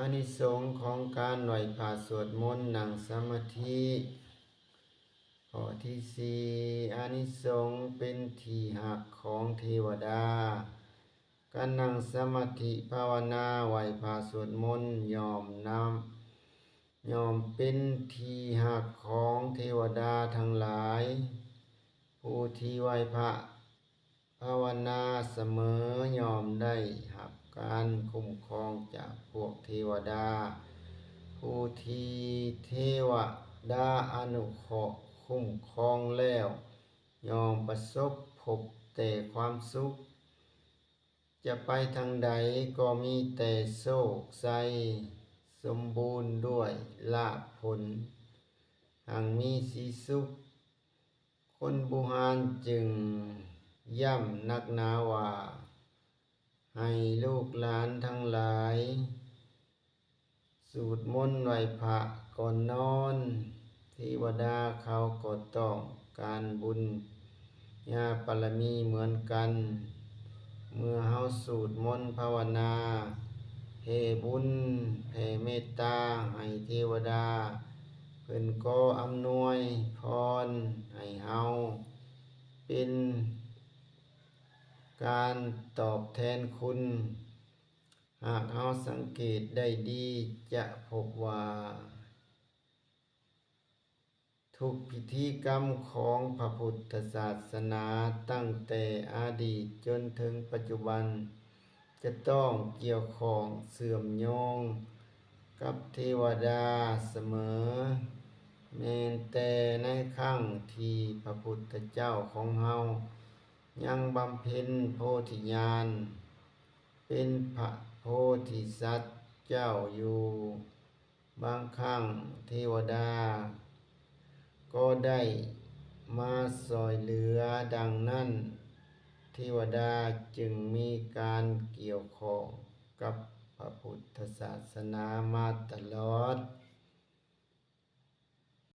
อานิสงส์ของการไหว้พระสวดมนต์นั่งสมาธิข้อที่สี่อานิสงส์เป็นที่หักของเทวดาการนั่งสมาธิภาวนาไหว้พระสวดมนต์ยอมเป็นที่หักของเทวดาทั้งหลายผู้ที่ไหว้พระภาวนาเสมอยอมได้รับการคุ้มครองจากพวกเทวดาผู้ที่เทวดาอนุเคราะห์คุ้มครองแล้วยอมประสบพบแต่ความสุขจะไปทางใดก็มีแต่โชคชัยสมบูรณ์ด้วยลาภผลหังมีสีสุขคนบุหานจึงย่ำนักหนาว่าให้ลูกหลานทั้งหลายสวดมนต์ไหว้พระก่อนนอนเทวดาเขาก็ต้องการบุญญาบารมีเหมือนกันเมื่อเฮาสวดมนต์ภาวนาแผ่บุญแผ่เมตตาให้เทวดาเพิ่นก็อำนวยพรให้เฮาเป็นการตอบแทนคุณหากเฮาสังเกตได้ดีจะพบว่าทุกพิธีกรรมของพระพุทธศาสนาตั้งแต่อดีตจนถึงปัจจุบันจะต้องเกี่ยวข้องเชื่อมโยงกับเทวดาเสมอแม้แต่ในครั้งที่พระพุทธเจ้าของเฮายังบำเพ็ญโพธิญาณเป็นพระโพธิสัตว์เจ้าอยู่บางครั้งเทวดาก็ได้มาช่วยเหลือดังนั้นเทวดาจึงมีการเกี่ยวข้องกับพระพุทธศาสนามาตลอด